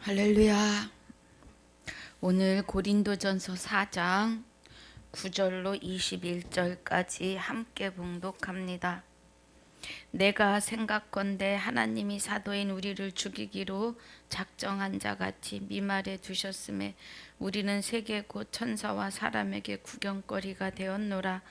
할렐루야. 오늘 고린도전서 4장 9절로 21절까지 함께 봉독합니다. 내가 생각건대 하나님이 사도인 우리를 죽이기로 작정한 자같이 미말에 두셨음에 우리는 세계 곧 천사와 사람에게 구경거리가 되었노라.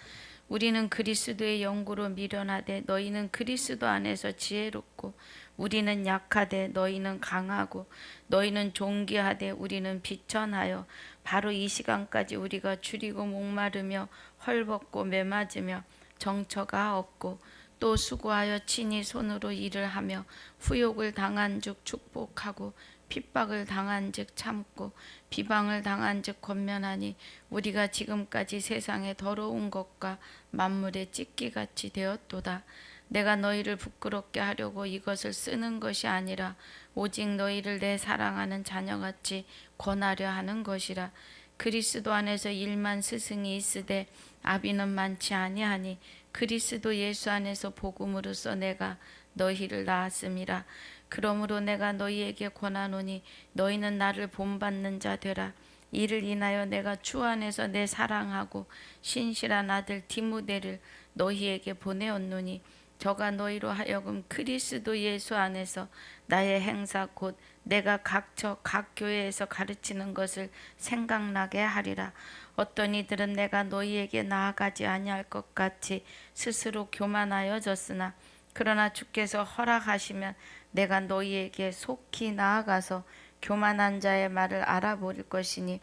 우리는 그리스도의 영구로 미련하되 너희는 그리스도 안에서 지혜롭고 우리는 약하되 너희는 강하고 너희는 존귀하되 우리는 비천하여 바로 이 시간까지 우리가 줄이고 목마르며 헐벗고 매맞으며 정처가 없고 또 수고하여 친히 손으로 일을 하며 후욕을 당한즉 축복하고 핍박을 당한즉 참고 비방을 당한즉 권면하니 우리가 지금까지 세상의 더러운 것과 만물의 찢기같이 되었도다. 내가 너희를 부끄럽게 하려고 이것을 쓰는 것이 아니라 오직 너희를 내 사랑하는 자녀같이 권하려 하는 것이라. 그리스도 안에서 일만 스승이 있으되 아비는 많지 아니하니 그리스도 예수 안에서 복음으로써 내가 너희를 낳았음이라. 그러므로 내가 너희에게 권하노니 너희는 나를 본받는 자 되라. 이를 인하여 내가 주 안에서 내 사랑하고 신실한 아들 디모데를 너희에게 보내었노니 저가 너희로 하여금 그리스도 예수 안에서 나의 행사 곧 내가 각처 각 교회에서 가르치는 것을 생각나게 하리라. 어떤 이들은 내가 너희에게 나아가지 아니할 것 같이 스스로 교만하여졌으나 그러나 주께서 허락하시면 내가 너희에게 속히 나아가서 교만한 자의 말을 알아볼 것이니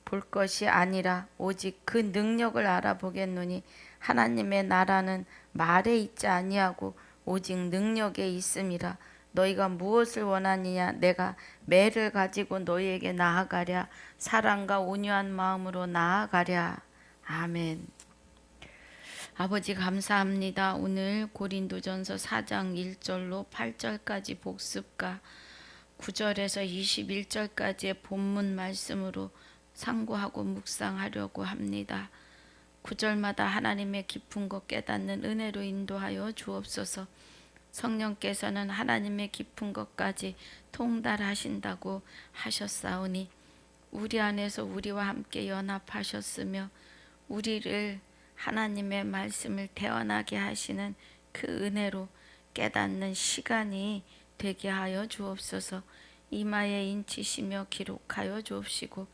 볼 것이 아니라 오직 그 능력을 알아보겠노니 하나님의 나라는 말에 있지 아니하고 오직 능력에 있음이라. 너희가 무엇을 원하느냐? 내가 매를 가지고 너희에게 나아가랴. 사랑과 온유한 마음으로 나아가랴. 아멘. 아버지 감사합니다. 오늘 고린도전서 4장 1절로 8절까지 복습과 9절에서 21절까지의 본문 말씀으로 상고하고 묵상하려고 합니다. 9절마다 하나님의 깊은 것 깨닫는 은혜로 인도하여 주옵소서. 성령께서는 하나님의 깊은 것까지 통달하신다고 하셨사오니 우리 안에서 우리와 함께 연합하셨으며 우리를 하나님의 말씀을 태어나게 하시는 그 은혜로 깨닫는 시간이 되게 하여 주옵소서. 이마에 인치시며 기록하여 주옵시고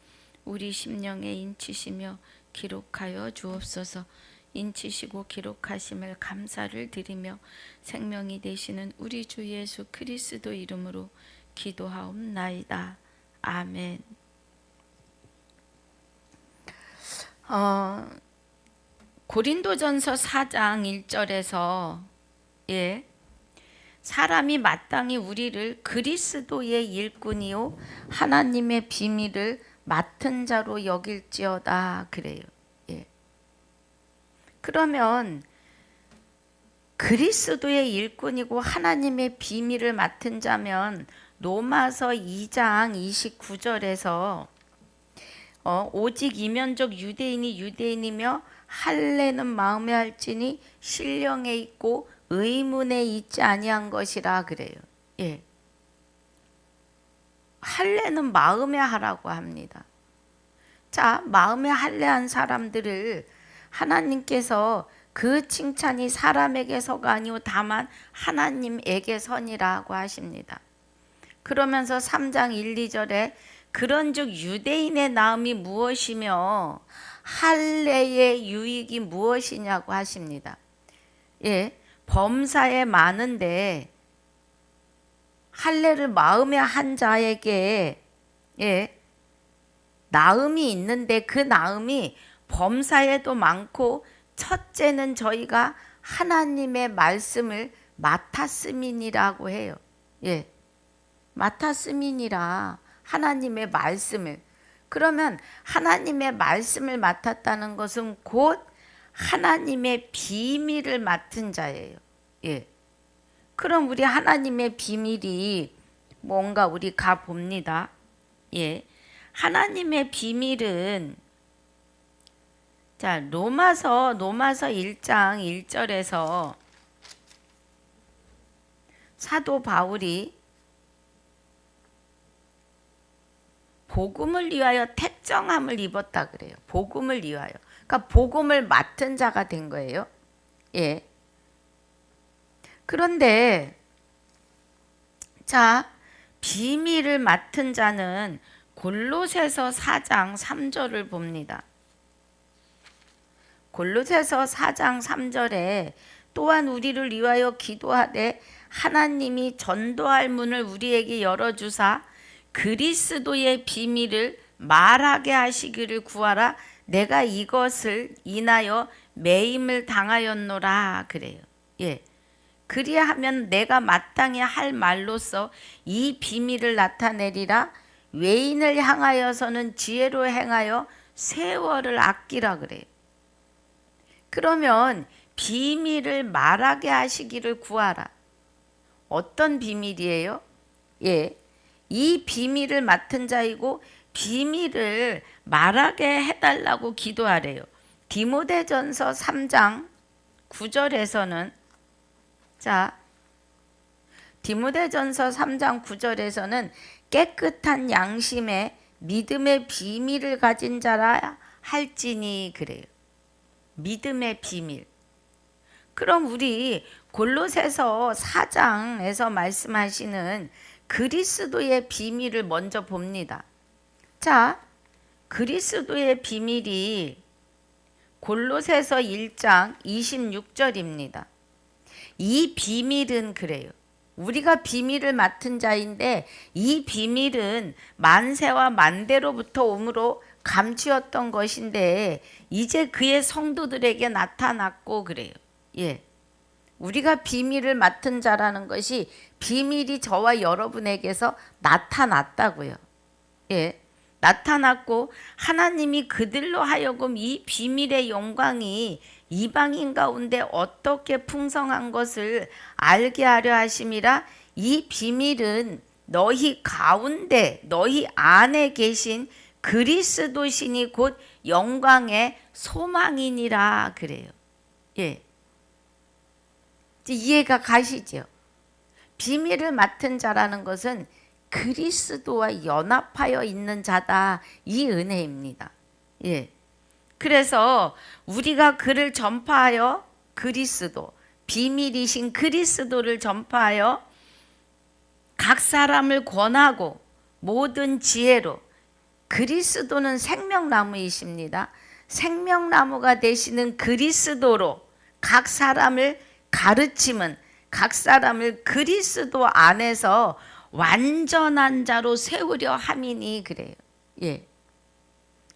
우리 심령에 인치시며 기록하여 주옵소서. 인치시고 기록하심을 감사를 드리며 생명이 되시는 우리 주 예수 그리스도 이름으로 기도하옵나이다. 아멘. 고린도전서 4장 1절에서 사람이 마땅히 우리를 그리스도의 일꾼이요 하나님의 비밀을 맡은 자로 여길지어다 그래요. 그러면 그리스도의 일꾼이고 하나님의 비밀을 맡은 자면 로마서 2장 29절에서 오직 이면적 유대인이 유대인이며 할례는 마음에 할지니 신령에 있고 의문에 있지 아니한 것이라 그래요. 할례는 마음에 하라고 합니다. 자, 마음에 할례한 사람들을 하나님께서 그 칭찬이 사람에게서가 아니오 다만 하나님에게선이라고 하십니다. 그러면서 3장 1, 2절에 그런즉 유대인의 나음이 무엇이며 할례의 유익이 무엇이냐고 하십니다. 범사에 많은데 할례를 마음에 한 자에게 나음이 있는데 그 나음이 범사에도 많고 첫째는 저희가 하나님의 말씀을 맡았음이니라고 해요. 맡았음이니라 하나님의 말씀을. 그러면 하나님의 말씀을 맡았다는 것은 곧 하나님의 비밀을 맡은 자예요. 그럼 우리 하나님의 비밀이 뭔가 우리 가봅니다. 하나님의 비밀은 자, 로마서 1장 1절에서 사도 바울이 복음을 위하여 택정함을 입었다 그래요. 복음을 위하여. 그러니까 복음을 맡은 자가 된 거예요. 예. 그런데 자, 비밀을 맡은 자는 골로새서 4장 3절을 봅니다. 골로새서 4장 3절에 또한 우리를 위하여 기도하되 하나님이 전도할 문을 우리에게 열어주사 그리스도의 비밀을 말하게 하시기를 구하라. 내가 이것을 인하여 매임을 당하였노라 그래요. 예. 그리하면 내가 마땅히 할 말로서 이 비밀을 나타내리라. 외인을 향하여서는 지혜로 행하여 세월을 아끼라 그래요. 그러면 비밀을 말하게 하시기를 구하라. 어떤 비밀이에요? 예. 이 비밀을 맡은 자이고 비밀을 말하게 해달라고 기도하래요. 디모데전서 3장 9절에서는 자, 디모데전서 3장 9절에서는 깨끗한 양심에 믿음의 비밀을 가진 자라 할지니 그래요. 믿음의 비밀. 그럼 우리 골로새서 4장에서 말씀하시는 그리스도의 비밀을 먼저 봅니다. 자, 그리스도의 비밀이 골로새서 1장 26절입니다. 이 비밀은 그래요. 우리가 비밀을 맡은 자인데 이 비밀은 만세와 만대로부터 오므로 감추었던 것인데 이제 그의 성도들에게 나타났고 그래요. 예. 우리가 비밀을 맡은 자라는 것이 비밀이 저와 여러분에게서 나타났다고요. 예. 나타났고 하나님이 그들로 하여금 이 비밀의 영광이 이방인 가운데 어떻게 풍성한 것을 알게 하려 하심이라. 이 비밀은 너희 가운데 너희 안에 계신 그리스도신이 곧 영광의 소망이니라 그래요. 예. 이해가 가시죠? 비밀을 맡은 자라는 것은 그리스도와 연합하여 있는 자다. 이 은혜입니다. 예. 그래서 우리가 그를 전파하여 그리스도, 비밀이신 그리스도를 전파하여 각 사람을 권하고 모든 지혜로. 그리스도는 생명나무이십니다. 생명나무가 되시는 그리스도로 각 사람을 가르침은 각 사람을 그리스도 안에서 완전한 자로 세우려 함이니 그래요. 예.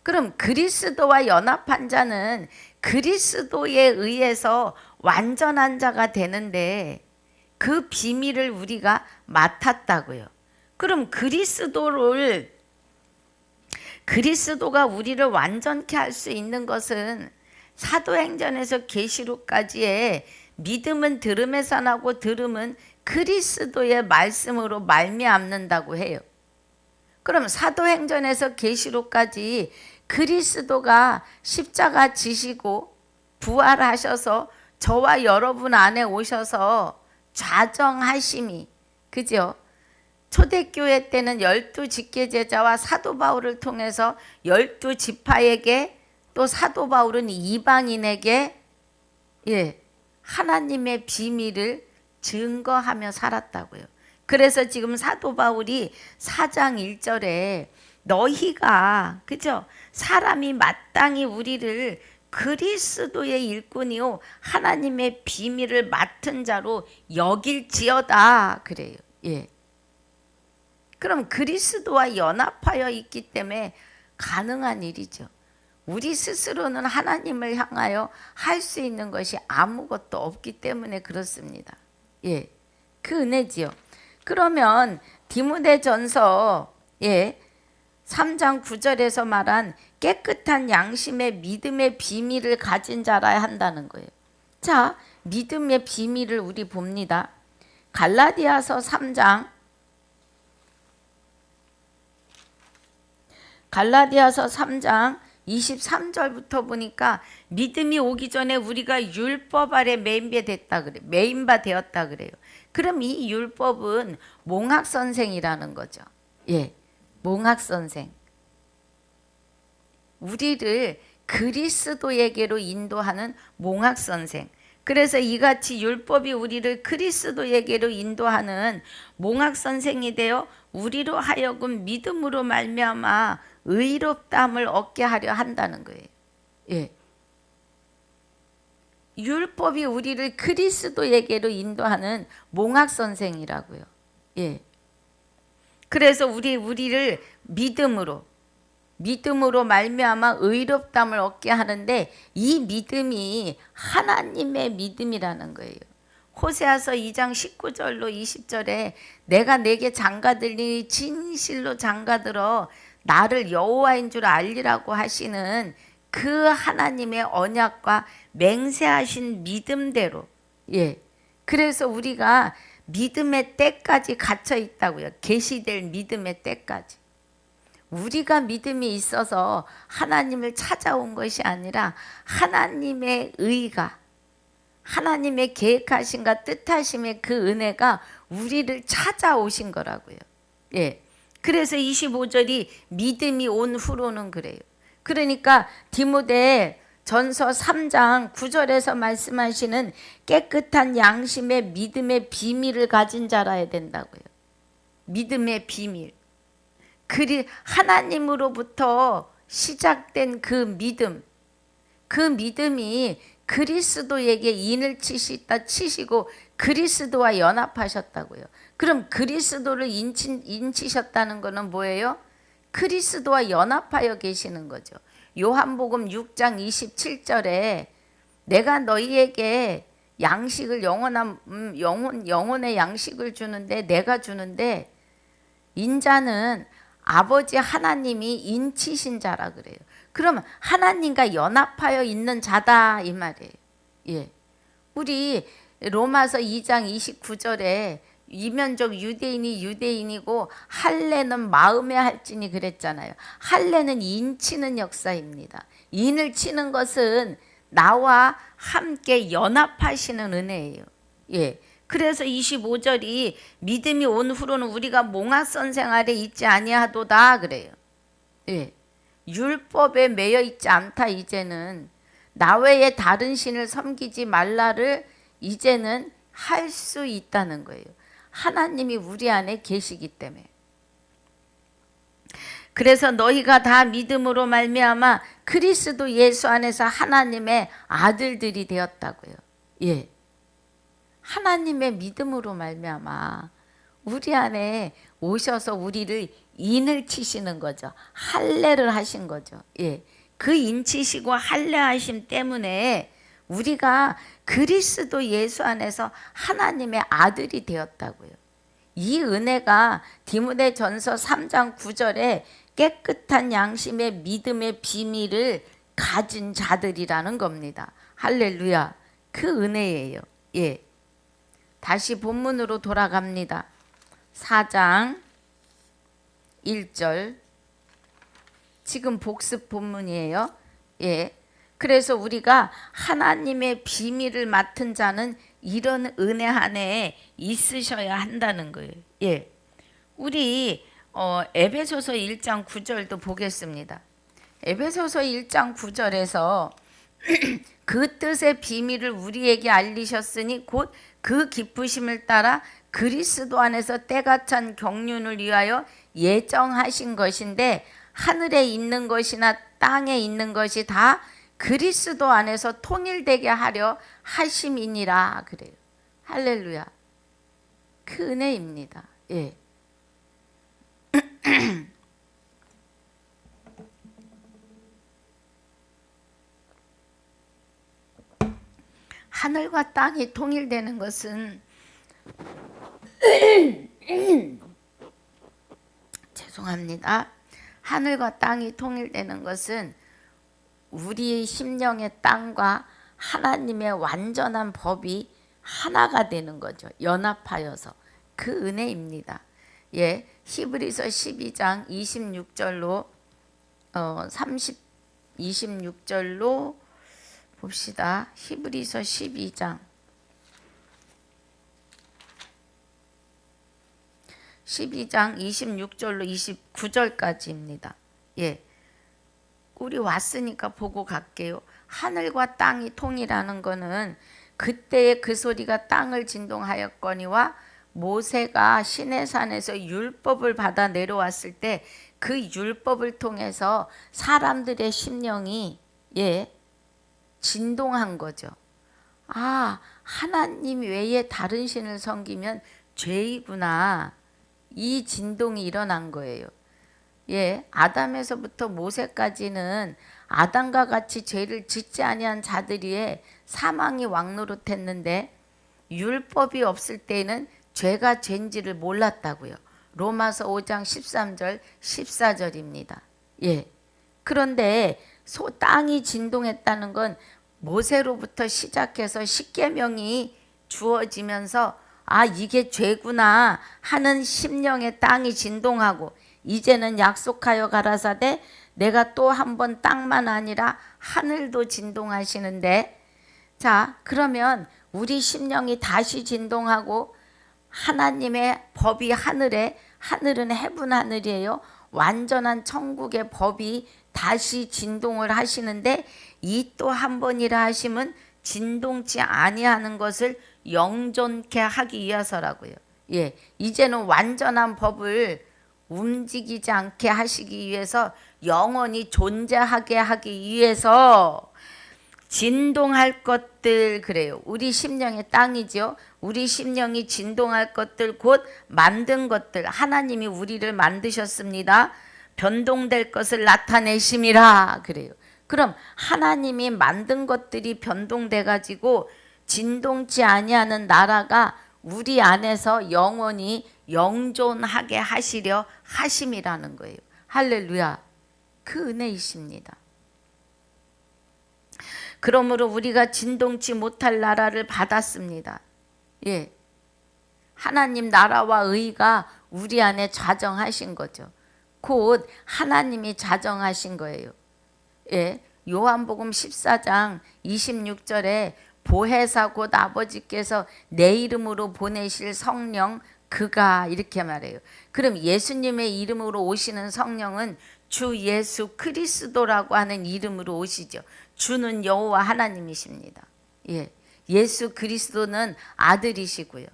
그럼 그리스도와 연합한 자는 그리스도에 의해서 완전한 자가 되는데 그 비밀을 우리가 맡았다고요. 그럼 그리스도가 우리를 완전케 할 수 있는 것은 사도행전에서 계시록까지의 믿음은 들음에서 나고 들음은 그리스도의 말씀으로 말미암는다고 해요. 그럼 사도행전에서 계시록까지 그리스도가 십자가 지시고 부활하셔서 저와 여러분 안에 오셔서 좌정하심이 그죠? 초대교회 때는 12직계제자와 사도 바울을 통해서 12지파에게 또 사도 바울은 이방인에게 예, 하나님의 비밀을 증거하며 살았다고요. 그래서 지금 사도 바울이 4장 1절에 너희가 그죠? 사람이 마땅히 우리를 그리스도의 일꾼이요 하나님의 비밀을 맡은 자로 여길지어다 그래요. 예. 그럼 그리스도와 연합하여 있기 때문에 가능한 일이죠. 우리 스스로는 하나님을 향하여 할 수 있는 것이 아무것도 없기 때문에 그렇습니다. 예, 그 은혜지요. 그러면 디모데전서 3장 9절에서 말한 깨끗한 양심의 믿음의 비밀을 가진 자라야 한다는 거예요. 자, 믿음의 비밀을 우리 봅니다. 갈라디아서 3장 23절부터 보니까 믿음이 오기 전에 우리가 율법 아래 매인바 되었다 그래요. 그럼 이 율법은 몽학 선생이라는 거죠. 예, 몽학 선생. 우리를 그리스도에게로 인도하는 몽학 선생. 그래서 이같이 율법이 우리를 그리스도에게로 인도하는 몽학 선생이 되어 우리로 하여금 믿음으로 말미암아 의롭다함을 얻게 하려 한다는 거예요. 예. 율법이 우리를 그리스도에게로 인도하는 몽학 선생이라고요. 예. 그래서 우리를 믿음으로 말미암아 의롭다함을 얻게 하는데 이 믿음이 하나님의 믿음이라는 거예요. 호세아서 2장 19절로 20절에 내가 내게 장가들니 진실로 장가들어 나를 여호와인 줄 알리라고 하시는 그 하나님의 언약과 맹세하신 믿음대로, 예. 그래서 우리가 믿음의 때까지 갇혀 있다고요. 계시될 믿음의 때까지. 우리가 믿음이 있어서 하나님을 찾아온 것이 아니라 하나님의 의가, 하나님의 계획하심과 뜻하심의 그 은혜가 우리를 찾아오신 거라고요. 예. 그래서 25절이 믿음이 온 후로는 그래요. 그러니까 디모데 전서 3장 9절에서 말씀하시는 깨끗한 양심의 믿음의 비밀을 가진 자라야 된다고요. 믿음의 비밀. 하나님으로부터 시작된 그 믿음이 그리스도에게 인을 치시고 그리스도와 연합하셨다고요. 그럼 그리스도를 인치셨다는 것은 뭐예요? 그리스도와 연합하여 계시는 거죠. 요한복음 6장 27절에 내가 너희에게 양식을 영혼의 양식을 주는데 내가 주는데 인자는 아버지 하나님이 인치신 자라 그래요. 그러면 하나님과 연합하여 있는 자다 이 말이에요. 예. 우리 로마서 2장 29절에 이면적 유대인이 유대인이고 할례는 마음에 할지니 그랬잖아요. 할례는 인치는 역사입니다. 인을 치는 것은 나와 함께 연합하시는 은혜예요. 예. 그래서 25절이 믿음이 온 후로는 우리가 몽하선 생활에 있지 아니하도다 그래요. 예. 율법에 매여 있지 않다. 이제는 나 외에 다른 신을 섬기지 말라를 이제는 할 수 있다는 거예요. 하나님이 우리 안에 계시기 때문에. 그래서 너희가 다 믿음으로 말미암아 그리스도 예수 안에서 하나님의 아들들이 되었다고요. 예. 하나님의 믿음으로 말미암아 우리 안에 오셔서 우리를 인을 치시는 거죠. 할례를 하신 거죠. 예. 그 인치시고 할례하심 때문에 우리가 그리스도 예수 안에서 하나님의 아들이 되었다고요. 이 은혜가 디모데 전서 3장 9절에 깨끗한 양심의 믿음의 비밀을 가진 자들이라는 겁니다. 할렐루야. 그 은혜예요. 예. 다시 본문으로 돌아갑니다. 4장 1절. 지금 복습 본문이에요. 예. 그래서 우리가 하나님의 비밀을 맡은 자는 이런 은혜 안에 있으셔야 한다는 거예요. 예. 우리 에베소서 1장 9절도 보겠습니다. 에베소서 1장 9절에서 그 뜻의 비밀을 우리에게 알리셨으니 곧 그 기쁘심을 따라 그리스도 안에서 때가 찬 경륜을 위하여 예정하신 것인데 하늘에 있는 것이나 땅에 있는 것이 다 그리스도 안에서 통일되게 하려 하심이니라 그래요. 할렐루야. 그 은혜입니다. 예. 하늘과 땅이 통일되는 것은 죄송합니다. 하늘과 땅이 통일되는 것은 우리의 심령의 땅과 하나님의 완전한 법이 하나가 되는 거죠. 연합하여서 그 은혜입니다. 예, 히브리서 12장 26절로 26절로 봅시다. 히브리서 12장 26절로 29절까지입니다. 예. 우리 왔으니까 보고 갈게요. 하늘과 땅이 통이라는 거는 그때의 그 소리가 땅을 진동하였거니와 모세가 시내산에서 율법을 받아 내려왔을 때 그 율법을 통해서 사람들의 심령이 진동한 거죠. 아, 하나님 외에 다른 신을 섬기면 죄이구나. 이 진동이 일어난 거예요. 아담에서부터 모세까지는 아담과 같이 죄를 짓지 아니한 자들이에 사망이 왕노릇했는데 율법이 없을 때에는 죄가 죄인지를 몰랐다고요. 로마서 5장 13절 14절입니다. 그런데 땅이 진동했다는 건 모세로부터 시작해서 십계명이 주어지면서 아, 이게 죄구나 하는 심령의 땅이 진동하고 이제는 약속하여 가라사대 내가 또 한 번 땅만 아니라 하늘도 진동하시는데, 자, 그러면 우리 심령이 다시 진동하고 하나님의 법이 하늘은 해분 하늘이에요. 완전한 천국의 법이 다시 진동을 하시는데 이 또 한 번이라 하심은 진동치 아니하는 것을 영존케 하기 위해서라고요. 이제는 완전한 법을 움직이지 않게 하시기 위해서 영원히 존재하게 하기 위해서 진동할 것들, 그래요. 우리 심령의 땅이죠. 우리 심령이 진동할 것들, 곧 만든 것들, 하나님이 우리를 만드셨습니다. 변동될 것을 나타내심이라 그래요. 그럼 하나님이 만든 것들이 변동돼 가지고 진동치 아니하는 나라가 우리 안에서 영원히 영존하게 하시려 하심이라는 거예요. 할렐루야. 그 은혜이십니다. 그러므로 우리가 진동치 못할 나라를 받았습니다. 하나님 나라와 의가 우리 안에 자정하신 거죠. 곧 하나님이 자정하신 거예요. 요한복음 14장 26절에 보혜사 곧 아버지께서 내 이름으로 보내실 성령 그가, 이렇게 말해요. 그럼 예수님의 이름으로 오시는 성령은 주 예수 그리스도라고 하는 이름으로 오시죠. 주는 여호와 하나님이십니다. 예수 그리스도는 아들이시고요.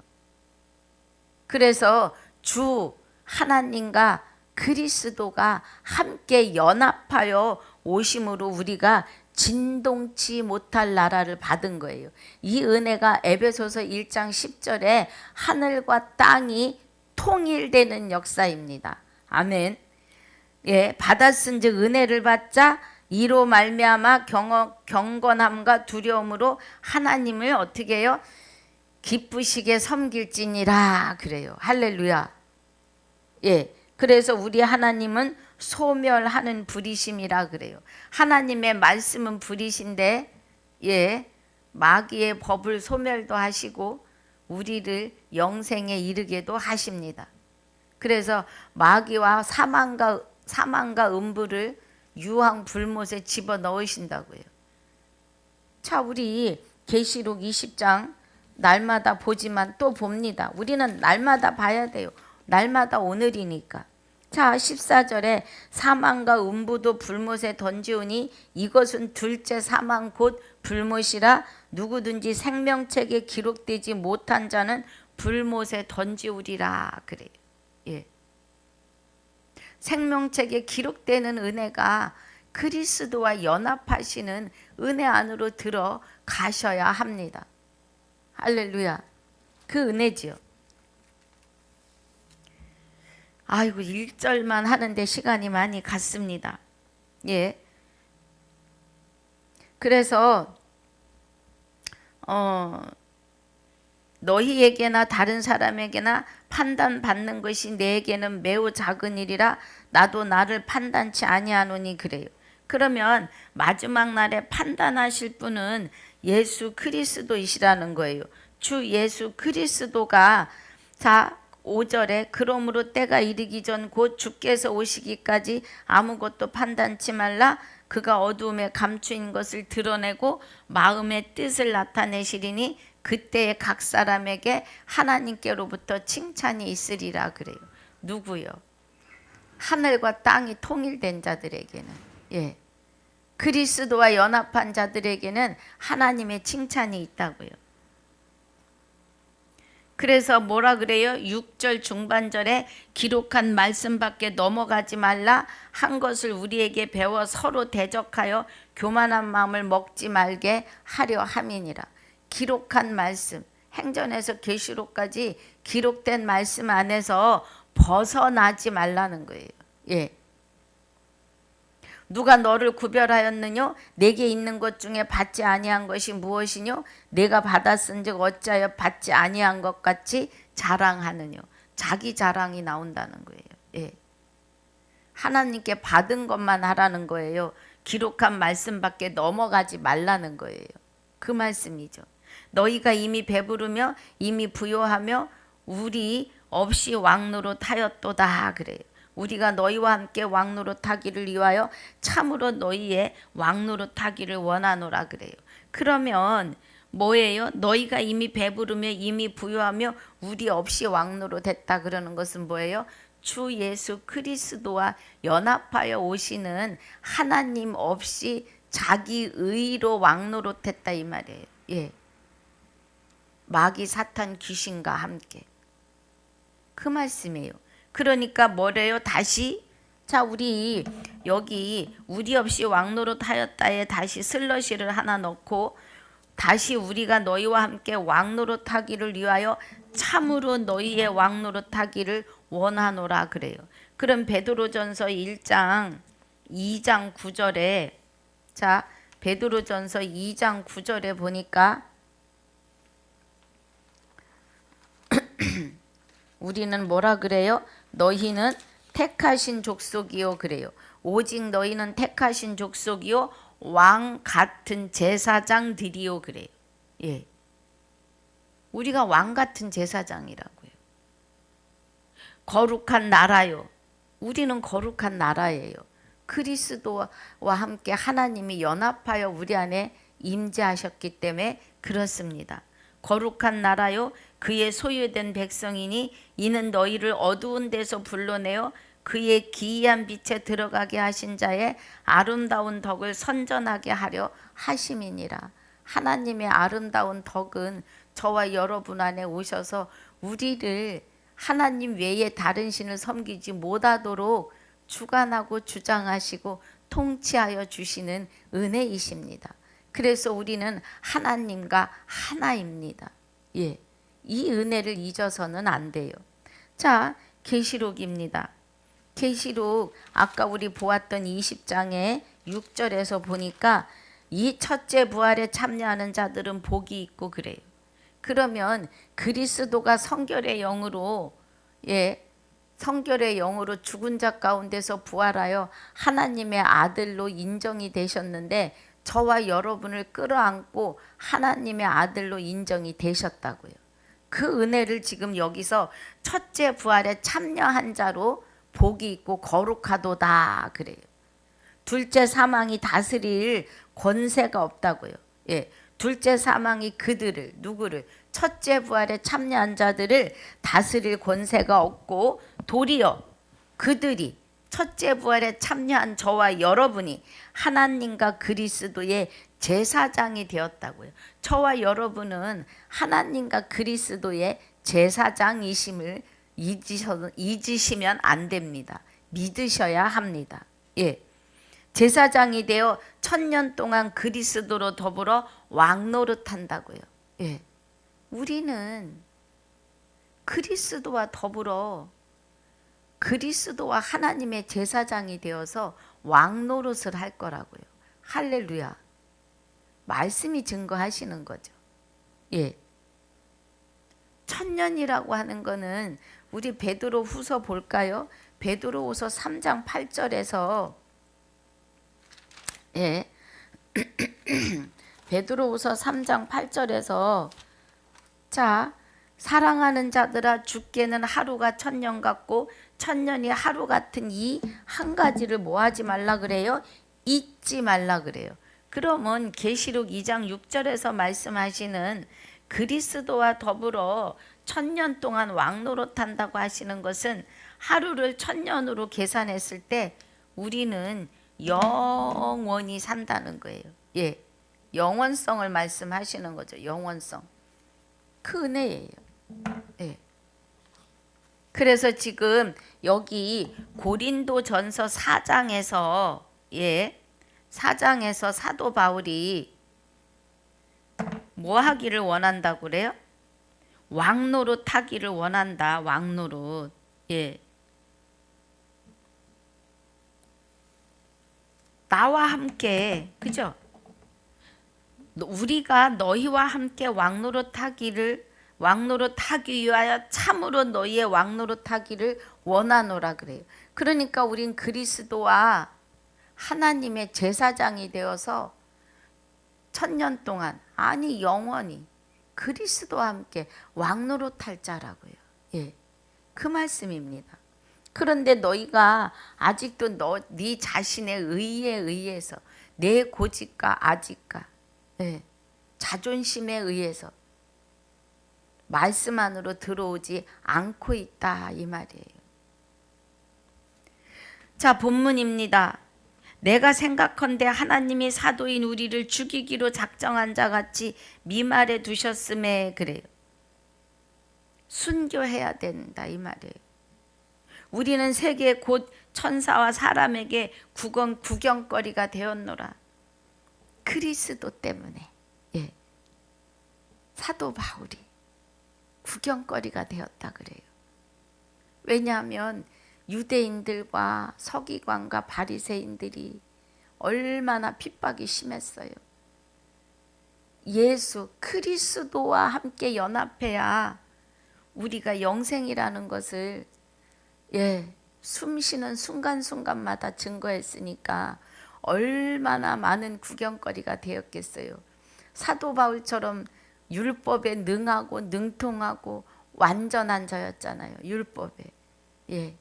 그래서 주 하나님과 그리스도가 함께 연합하여 오심으로 우리가 진동치 못할 나라를 받은 거예요. 이 은혜가 에베소서 1장 10절에 하늘과 땅이 통일되는 역사입니다. 아멘. 받았은즉 은혜를 받자 이로 말미암아 경건함과 두려움으로 하나님을 어떻게 해요? 기쁘시게 섬길지니라 그래요. 할렐루야. 그래서 우리 하나님은 소멸하는 불이심이라 그래요. 하나님의 말씀은 불이신데 마귀의 법을 소멸도 하시고 우리를 영생에 이르게도 하십니다. 그래서 마귀와 사망과 음부를 유황 불못에 집어넣으신다고요. 자, 우리 계시록 20장 날마다 보지만 또 봅니다. 우리는 날마다 봐야 돼요. 날마다 오늘이니까. 자, 14절에 사망과 음부도 불못에 던지오니 이것은 둘째 사망 곧 불못이라 누구든지 생명책에 기록되지 못한 자는 불못에 던지우리라 그래요. 생명책에 기록되는 은혜가 그리스도와 연합하시는 은혜 안으로 들어가셔야 합니다. 할렐루야. 그 은혜지요. 아이고, 1절만 하는데 시간이 많이 갔습니다. 그래서 너희에게나 다른 사람에게나 판단받는 것이 내게는 매우 작은 일이라 나도 나를 판단치 아니하노니 그래요. 그러면 마지막 날에 판단하실 분은 예수 그리스도이시라는 거예요. 주 예수 그리스도가, 자, 5절에 그러므로 때가 이르기 전 곧 주께서 오시기까지 아무것도 판단치 말라. 그가 어두움에 감추인 것을 드러내고 마음의 뜻을 나타내시리니 그때에 각 사람에게 하나님께로부터 칭찬이 있으리라 그래요. 누구요? 하늘과 땅이 통일된 자들에게는. 그리스도와 연합한 자들에게는 하나님의 칭찬이 있다고요. 그래서 뭐라 그래요? 6절 중반절에 기록한 말씀밖에 넘어가지 말라 한 것을 우리에게 배워 서로 대적하여 교만한 마음을 먹지 말게 하려 함이니라. 기록한 말씀, 행전에서 계시록까지 기록된 말씀 안에서 벗어나지 말라는 거예요. 예. 누가 너를 구별하였느뇨? 내게 있는 것 중에 받지 아니한 것이 무엇이뇨? 내가 받았은즉 어찌하여 받지 아니한 것 같이 자랑하느뇨? 자기 자랑이 나온다는 거예요. 예. 하나님께 받은 것만 하라는 거예요. 기록한 말씀밖에 넘어가지 말라는 거예요. 그 말씀이죠. 너희가 이미 배부르며 이미 부요하며 우리 없이 왕노릇하였도다 그래요. 우리가 너희와 함께 왕노릇하기를 위하여 참으로 너희의 왕노릇하기를 원하노라 그래요. 그러면 뭐예요? 너희가 이미 배부르며 이미 부유하며 우리 없이 왕노릇했다 그러는 것은 뭐예요? 주 예수 그리스도와 연합하여 오시는 하나님 없이 자기 의로 왕노릇했다 이 말이에요. 예. 마귀 사탄 귀신과 함께. 그 말씀이에요. 그러니까 뭐래요? 다시 자 우리 여기 우리 없이 왕노릇 하였다에 다시 슬러시를 하나 넣고 다시 우리가 너희와 함께 왕노릇 하기를 위하여 참으로 너희의 왕노릇 하기를 원하노라 그래요. 그럼 베드로전서 1장 2장 9절에 자 베드로전서 2장 9절에 보니까 우리는 뭐라 그래요? 너희는 택하신 족속이요 그래요. 오직 너희는 택하신 족속이요 왕 같은 제사장들이요 그래요. 예. 우리가 왕 같은 제사장이라고요. 거룩한 나라요. 우리는 거룩한 나라예요. 그리스도와 함께 하나님이 연합하여 우리 안에 임재하셨기 때문에 그렇습니다. 거룩한 나라요 그의 소유된 백성이니 이는 너희를 어두운 데서 불러내어 그의 기이한 빛에 들어가게 하신 자의 아름다운 덕을 선전하게 하려 하심이니라. 하나님의 아름다운 덕은 저와 여러분 안에 오셔서 우리를 하나님 외에 다른 신을 섬기지 못하도록 주관하고 주장하시고 통치하여 주시는 은혜이십니다. 그래서 우리는 하나님과 하나입니다. 예. 이 은혜를 잊어서는 안 돼요. 자, 계시록입니다. 계시록 아까 우리 보았던 20장의 6절에서 보니까 이 첫째 부활에 참여하는 자들은 복이 있고 그래요. 그러면 그리스도가 성결의 영으로 성결의 영으로 죽은 자 가운데서 부활하여 하나님의 아들로 인정이 되셨는데 저와 여러분을 끌어안고 하나님의 아들로 인정이 되셨다고요. 그 은혜를 지금 여기서 첫째 부활에 참여한 자로 복이 있고 거룩하도다 그래요. 둘째 사망이 다스릴 권세가 없다고요. 예. 둘째 사망이 그들을 누구를 첫째 부활에 참여한 자들을 다스릴 권세가 없고 도리어 그들이 첫째 부활에 참여한 저와 여러분이 하나님과 그리스도의 제사장이 되었다고요. 저와 여러분은 하나님과 그리스도의 제사장이심을 잊으시면 안 됩니다. 믿으셔야 합니다. 예. 제사장이 되어 1000년 동안 그리스도로 더불어 왕노릇한다고요. 예. 우리는 그리스도와 더불어 그리스도와 하나님의 제사장이 되어서 왕노릇을 할 거라고요. 할렐루야. 말씀이 증거하시는 거죠. 예. 1000년이라고 하는 거는 우리 베드로 후서 볼까요? 베드로 후서 3장 8절에서 예. 베드로 후서 3장 8절에서 자 사랑하는 자들아 주께는 하루가 1000년 같고 1000년이 하루 같은 이 한 가지를 뭐 하지 말라 그래요? 잊지 말라 그래요. 그러면 계시록 2장 6절에서 말씀하시는 그리스도와 더불어 1000년 동안 왕노릇한다고 하시는 것은 하루를 1000년으로 계산했을 때 우리는 영원히 산다는 거예요. 예, 영원성을 말씀하시는 거죠. 영원성. 그 은혜예요. 예. 그래서 지금 여기 고린도전서 4장에서 예, 4장에서 사도 바울이 뭐 하기를 원한다고 그래요? 왕노릇 하기를 원한다. 왕노릇. 예. 나와 함께, 그죠? 우리가 너희와 함께 왕노릇하기 위하여 참으로 너희의 왕노릇하기를 원하노라 그래요. 그러니까 우린 그리스도와 하나님의 제사장이 되어서 천년 동안, 아니 영원히 그리스도와 함께 왕노릇할 자라고요. 예, 그 말씀입니다. 그런데 너희가 아직도 네 자신의 의에 의해서, 내 고집과 아집과 예, 자존심에 의해서 말씀 안으로 들어오지 않고 있다 이 말이에요. 자, 본문입니다. 내가 생각컨대 하나님이 사도인 우리를 죽이기로 작정한 자같이 미말해 두셨음에 그래요. 순교해야 된다 이 말이에요. 우리는 세계 곧 천사와 사람에게 구경거리가 되었노라. 그리스도 때문에 예, 사도 바울이 구경거리가 되었다 그래요. 왜냐하면 유대인들과 서기관과 바리새인들이 얼마나 핍박이 심했어요. 예수 그리스도와 함께 연합해야 우리가 영생이라는 것을 예, 숨쉬는 순간순간마다 증거했으니까 얼마나 많은 구경거리가 되었겠어요. 사도 바울처럼 율법에 능하고 능통하고 완전한 자였잖아요. 율법에. 예.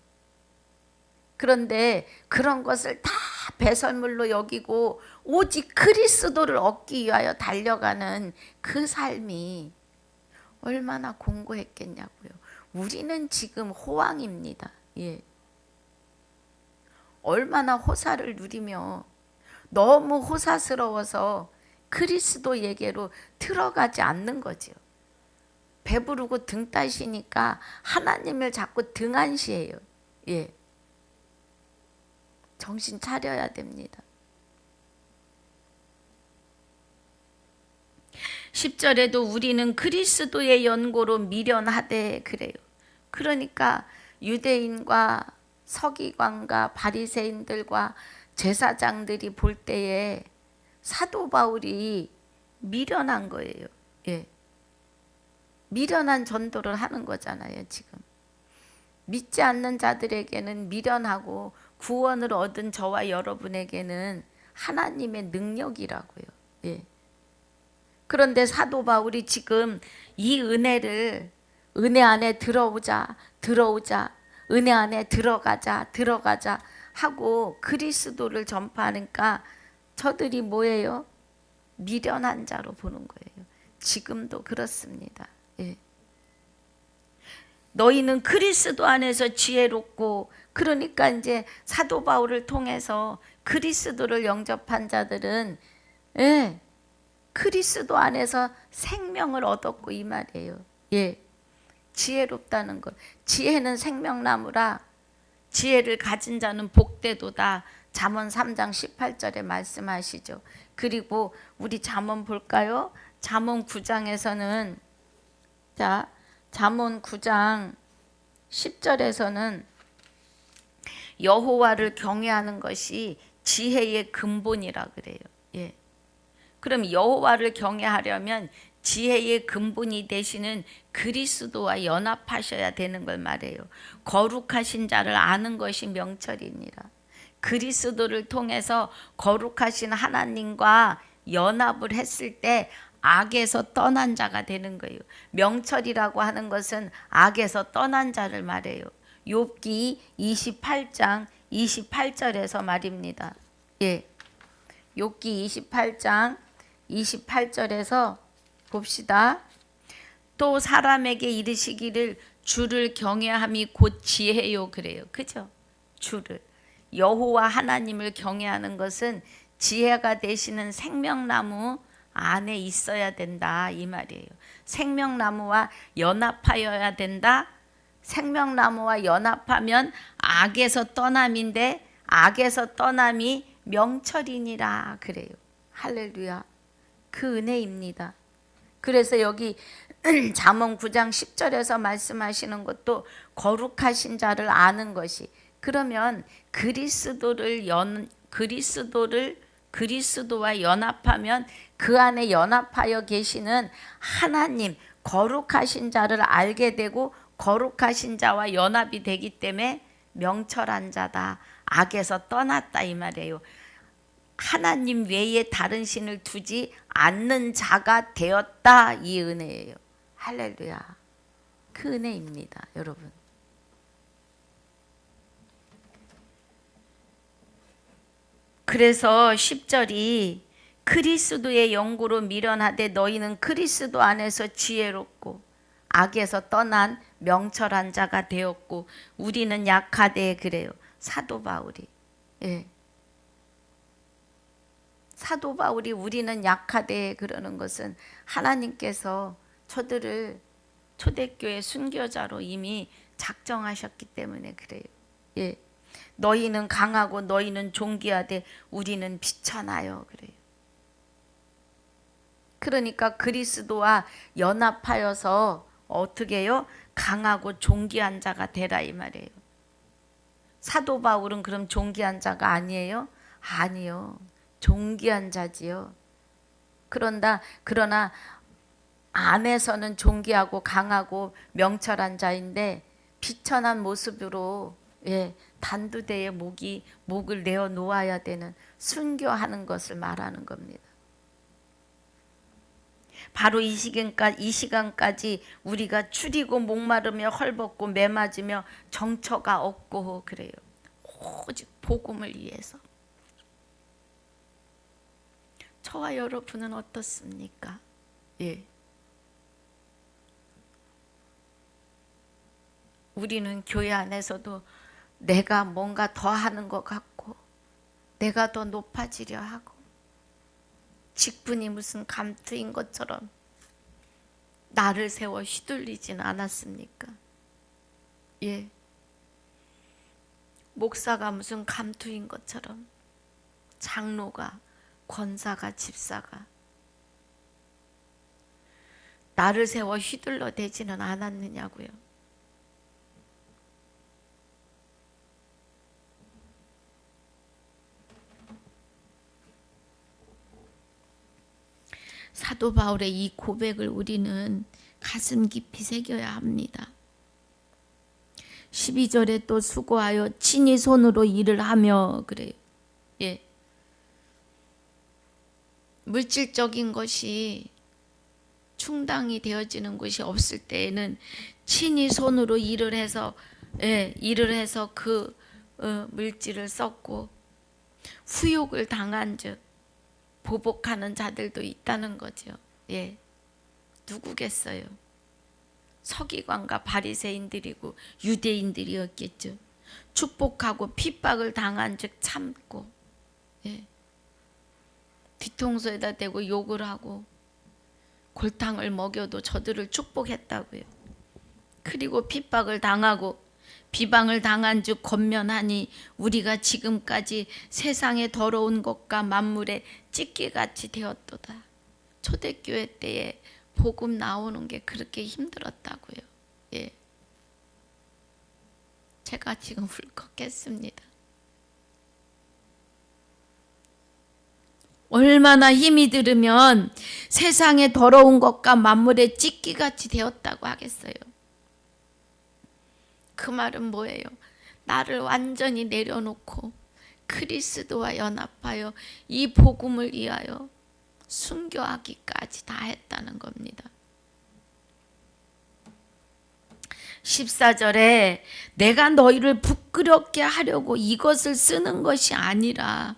그런데 그런 것을 다 배설물로 여기고 오직 그리스도를 얻기 위하여 달려가는 그 삶이 얼마나 공고했겠냐고요. 우리는 지금 호황입니다. 예. 얼마나 호사를 누리며 너무 호사스러워서 그리스도에게로 들어가지 않는 거죠. 배부르고 등 따시니까 하나님을 자꾸 등한시해요. 예. 정신 차려야 됩니다. 10절에도 우리는 그리스도의 연고로 미련하되 그래요. 그러니까 유대인과 서기관과 바리새인들과 제사장들이 볼 때에 사도 바울이 미련한 거예요. 예. 미련한 전도를 하는 거잖아요, 지금. 믿지 않는 자들에게는 미련하고 구원을 얻은 저와 여러분에게는 하나님의 능력이라고요. 예. 그런데 사도 바울이 지금 이 은혜를 은혜 안에 들어오자 은혜 안에 들어가자 하고 그리스도를 전파하니까 저들이 뭐예요? 미련한 자로 보는 거예요. 지금도 그렇습니다. 예. 너희는 그리스도 안에서 지혜롭고, 그러니까 이제 사도 바울을 통해서 그리스도를 영접한 자들은 예, 그리스도 안에서 생명을 얻었고 이 말이에요. 예, 지혜롭다는 것. 지혜는 생명나무라 지혜를 가진 자는 복되도다. 잠언 3장 18절에 말씀하시죠. 그리고 우리 잠언 볼까요? 잠언 9장에서는 자, 잠언 9장 10절에서는 여호와를 경외하는 것이 지혜의 근본이라 그래요. 예. 그럼 여호와를 경외하려면 지혜의 근본이 되시는 그리스도와 연합하셔야 되는 걸 말해요. 거룩하신 자를 아는 것이 명철이니라. 그리스도를 통해서 거룩하신 하나님과 연합을 했을 때 악에서 떠난 자가 되는 거예요. 명철이라고 하는 것은 악에서 떠난 자를 말해요. 욥기 28장 28절에서 말입니다. 예. 욥기 28장 28절에서 봅시다. 또 사람에게 이르시기를 주를 경외함이 곧 지혜요 그래요. 그죠? 주를. 여호와 하나님을 경외하는 것은 지혜가 되시는 생명나무 안에 있어야 된다 이 말이에요. 생명나무와 연합하여야 된다. 생명나무와 연합하면 악에서 떠남인데 악에서 떠남이 명철이니라 그래요. 할렐루야. 그 은혜입니다. 그래서 여기 잠언 9장 10절에서 말씀하시는 것도 거룩하신 자를 아는 것이, 그러면 그리스도와 연합하면 그 안에 연합하여 계시는 하나님 거룩하신 자를 알게 되고 거룩하신 자와 연합이 되기 때문에 명철한 자다. 악에서 떠났다 이 말이에요. 하나님 외에 다른 신을 두지 않는 자가 되었다 이 은혜예요. 할렐루야. 그 은혜입니다, 여러분. 그래서 10절이 그리스도의 영구로 미련하되 너희는 그리스도 안에서 지혜롭고 악에서 떠난 명철한 자가 되었고 우리는 약하되 그래요. 사도 바울이. 예. 사도 바울이 우리는 약하되 그러는 것은 하나님께서 저들을 초대교회 순교자로 이미 작정하셨기 때문에 그래요. 예. 너희는 강하고 너희는 존귀하되 우리는 비천하여 그래요. 그러니까 그리스도와 연합하여서 어떻게 해요? 강하고 존귀한 자가 되라 이 말이에요. 사도 바울은 그럼 존귀한 자가 아니에요? 아니요. 존귀한 자지요. 그러나 안에서는 존귀하고 강하고 명철한 자인데 비천한 모습으로 단두대에 목을 내어 놓아야 되는 순교하는 것을 말하는 겁니다. 바로 이 시간까지 우리가 추리고 목마르며 헐벗고 매맞으며 정처가 없고 그래요. 오직 복음을 위해서. 저와 여러분은 어떻습니까? 예. 우리는 교회 안에서도 내가 뭔가 더 하는 것 같고 내가 더 높아지려 하고 직분이 무슨 감투인 것처럼 나를 세워 휘둘리진 않았습니까? 예. 목사가 무슨 감투인 것처럼 장로가, 권사가, 집사가 나를 세워 휘둘러 대지는 않았느냐고요. 사도 바울의 이 고백을 우리는 가슴 깊이 새겨야 합니다. 12절에 또 수고하여 친히 손으로 일을 하며 그래요. 예. 물질적인 것이 충당이 되어지는 것이 없을 때에는 친히 손으로 일을 해서 그 물질을 썼고 후욕을 당한 즉 보복하는 자들도 있다는 거죠. 예. 누구겠어요? 서기관과 바리새인들이고 유대인들이었겠죠. 축복하고 핍박을 당한 즉 참고 뒤통수에다 대고 욕을 하고 골탕을 먹여도 저들을 축복했다고요. 그리고 핍박을 당하고 비방을 당한 즉 권면하니 우리가 지금까지 세상의 더러운 것과 만물의 찢기같이 되었도다. 초대교회 때에 복음 나오는 게 그렇게 힘들었다고요. 예. 제가 지금 울컥했습니다. 얼마나 힘이 들으면 세상의 더러운 것과 만물의 찢기같이 되었다고 하겠어요. 그 말은 뭐예요? 나를 완전히 내려놓고 그리스도와 연합하여 이 복음을 위하여 순교하기까지 다 했다는 겁니다. 14절에 내가 너희를 부끄럽게 하려고 이것을 쓰는 것이 아니라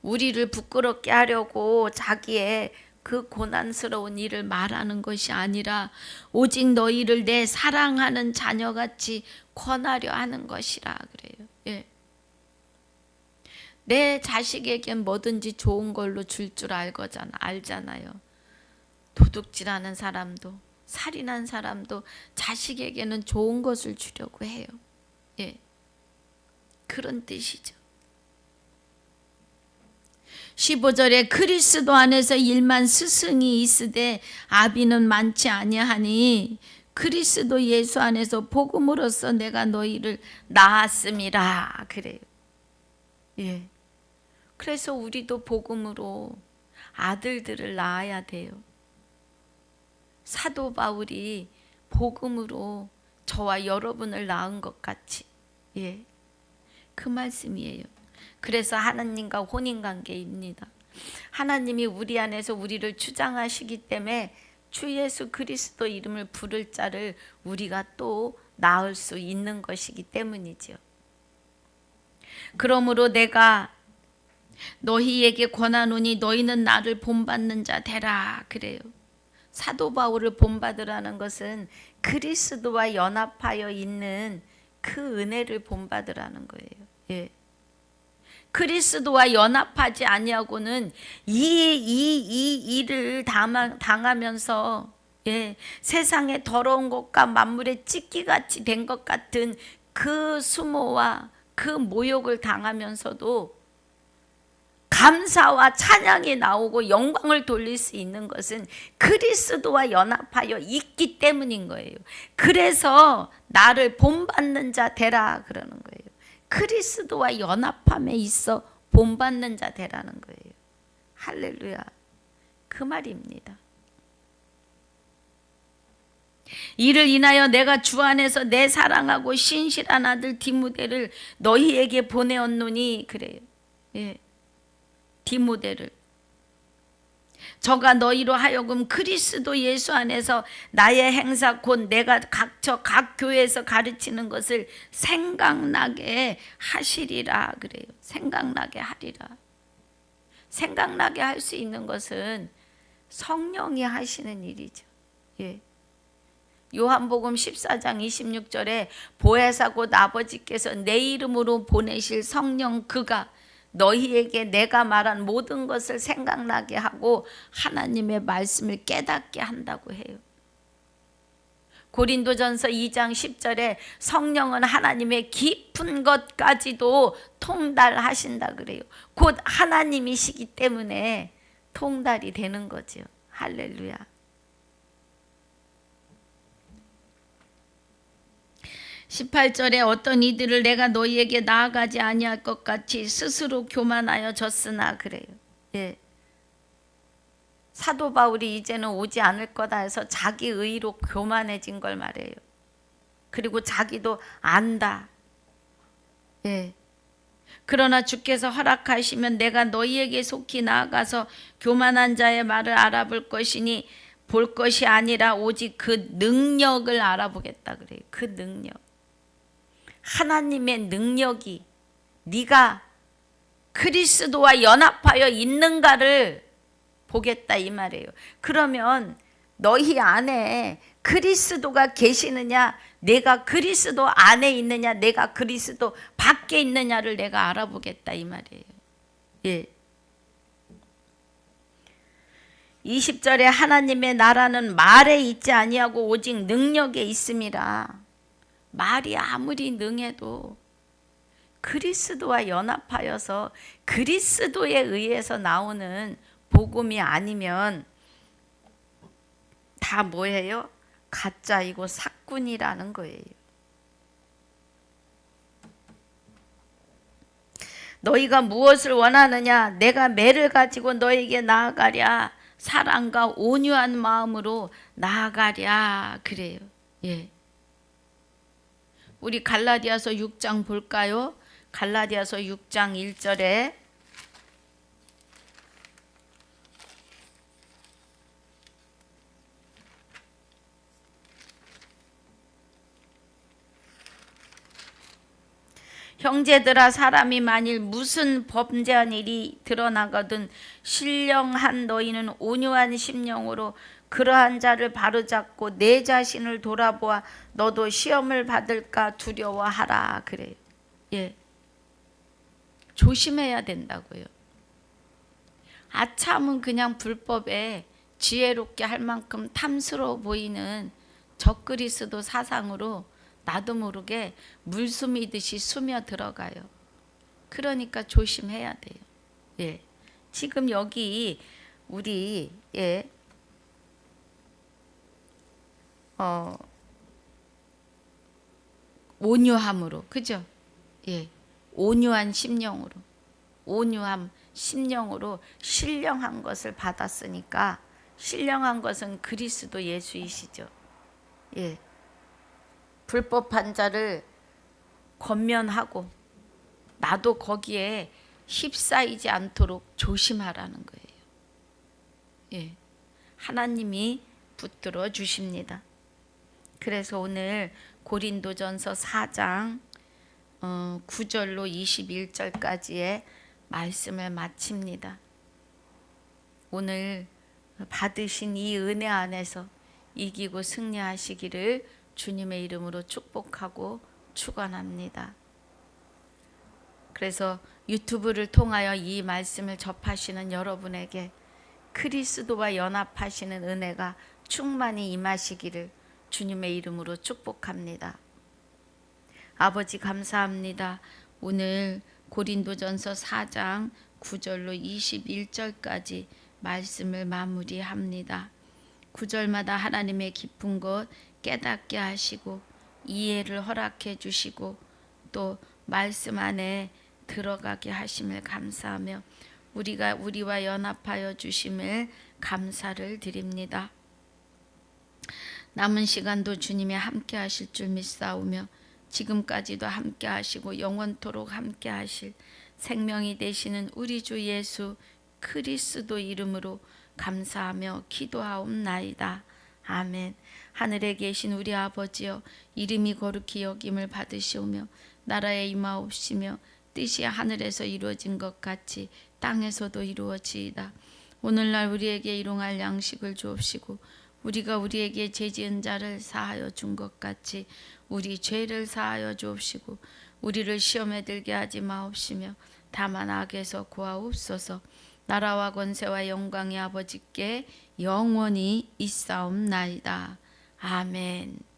우리를 부끄럽게 하려고 자기의 그 고난스러운 일을 말하는 것이 아니라 오직 너희를 내 사랑하는 자녀같이 권하려 하는 것이라 그래요. 예. 내 자식에겐 뭐든지 좋은 걸로 줄 알잖아요. 도둑질하는 사람도 살인한 사람도 자식에게는 좋은 것을 주려고 해요. 예. 그런 뜻이죠. 15절에 그리스도 안에서 일만 스승이 있으되 아비는 많지 아니하니 그리스도 예수 안에서 복음으로써 내가 너희를 낳았음이라 그래요. 예. 그래서 우리도 복음으로 아들들을 낳아야 돼요. 사도 바울이 복음으로 저와 여러분을 낳은 것 같이. 예. 그 말씀이에요. 그래서 하나님과 혼인관계입니다. 하나님이 우리 안에서 우리를 주장하시기 때문에 주 예수 그리스도 이름을 부를 자를 우리가 또 낳을 수 있는 것이기 때문이죠. 그러므로 내가 너희에게 권하노니 너희는 나를 본받는 자 되라 그래요. 사도 바울을 본받으라는 것은 그리스도와 연합하여 있는 그 은혜를 본받으라는 거예요. 예. 그리스도와 연합하지 아니하고는 이 일을 당하면서 예, 세상의 더러운 것과 만물의 찢기같이 된 것 같은 그 수모와 그 모욕을 당하면서도 감사와 찬양이 나오고 영광을 돌릴 수 있는 것은 그리스도와 연합하여 있기 때문인 거예요. 그래서 나를 본받는 자 되라 그러는 거예요. 그리스도와 연합함에 있어 본받는 자 되라는 거예요. 할렐루야. 그 말입니다. 이를 인하여 내가 주 안에서 내 사랑하고 신실한 아들 디모데를 너희에게 보내었노니 그래요. 예. 디모데를 저가 너희로 하여금 그리스도 예수 안에서 나의 행사 곧 내가 각 교회에서 가르치는 것을 생각나게 하시리라 그래요. 생각나게 하리라. 생각나게 할 수 있는 것은 성령이 하시는 일이죠. 예. 요한복음 14장 26절에 보혜사 곧 아버지께서 내 이름으로 보내실 성령 그가 너희에게 내가 말한 모든 것을 생각나게 하고 하나님의 말씀을 깨닫게 한다고 해요. 고린도전서 2장 10절에 성령은 하나님의 깊은 것까지도 통달하신다 그래요. 곧 하나님이시기 때문에 통달이 되는 거죠. 할렐루야. (18절에) 어떤 이들을 내가 너희에게 나아가지 아니할 것 같이 스스로 교만하여 졌으나 그래요. 예. 사도 바울이 이제는 오지 않을 거다 해서 자기 의로 교만해진 걸 말해요. 그리고 자기도 안다. 예. 그러나 주께서 허락하시면 내가 너희에게 속히 나아가서 교만한 자의 말을 알아볼 것이니 볼 것이 아니라 오직 그 능력을 알아보겠다 그래요. 그 능력. 하나님의 능력이 네가 그리스도와 연합하여 있는가를 보겠다 이 말이에요. 그러면 너희 안에 그리스도가 계시느냐, 내가 그리스도 안에 있느냐, 내가 그리스도 밖에 있느냐를 내가 알아보겠다 이 말이에요. 예. 20절에 하나님의 나라는 말에 있지 아니하고 오직 능력에 있음이라. 말이 아무리 능해도 그리스도와 연합하여서 그리스도에 의해서 나오는 복음이 아니면 다 뭐예요? 가짜이고 사꾼이라는 거예요. 너희가 무엇을 원하느냐? 내가 매를 가지고 너에게 나아가랴. 사랑과 온유한 마음으로 나아가랴. 그래요. 예. 우리 갈라디아서 6장 볼까요? 갈라디아서 6장 1절에 형제들아 사람이 만일 무슨 범죄한 일이 드러나거든 신령한 너희는 온유한 심령으로 그러한 자를 바로잡고 내 자신을 돌아보아 너도 시험을 받을까 두려워하라 그래요. 예. 조심해야 된다고요. 아참은 그냥 불법에 지혜롭게 할 만큼 탐스러워 보이는 적그리스도 사상으로 나도 모르게 물숨이듯이 스며들어가요. 그러니까 조심해야 돼요. 예. 지금 여기 우리 온유함으로, 그죠? 예. 온유한 심령으로, 온유함 심령으로 신령한 것을 받았으니까, 신령한 것은 그리스도 예수이시죠. 예. 불법한 자를 권면하고 나도 거기에 휩싸이지 않도록 조심하라는 거예요. 예. 하나님이 붙들어 주십니다. 그래서 오늘 고린도전서 4장 9절로 21절까지의 말씀을 마칩니다. 오늘 받으신 이 은혜 안에서 이기고 승리하시기를 주님의 이름으로 축복하고 축원합니다. 그래서 유튜브를 통하여 이 말씀을 접하시는 여러분에게 그리스도와 연합하시는 은혜가 충만히 임하시기를 주님의 이름으로 축복합니다. 아버지 감사합니다. 오늘 고린도전서 4장 9절로 21절까지 말씀을 마무리합니다. 9절마다 하나님의 깊은 것 깨닫게 하시고 이해를 허락해 주시고 또 말씀 안에 들어가게 하심을 감사하며 우리와 연합하여 주심을 감사를 드립니다. 남은 시간도 주님이 함께 하실 줄 믿사오며 지금까지도 함께 하시고 영원토록 함께 하실 생명이 되시는 우리 주 예수 그리스도 이름으로 감사하며 기도하옵나이다. 아멘. 하늘에 계신 우리 아버지여, 이름이 거룩히 여김을 받으시오며 나라에 임하옵시며 뜻이 하늘에서 이루어진 것 같이 땅에서도 이루어지이다. 오늘날 우리에게 일용할 양식을 주옵시고 우리가 우리에게 죄지은 자를 사하여 준 것 같이 우리 죄를 사하여 주옵시고 우리를 시험에 들게 하지 마옵시며 다만 악에서 구하옵소서. 나라와 권세와 영광이 아버지께 영원히 있사옵나이다. 아멘.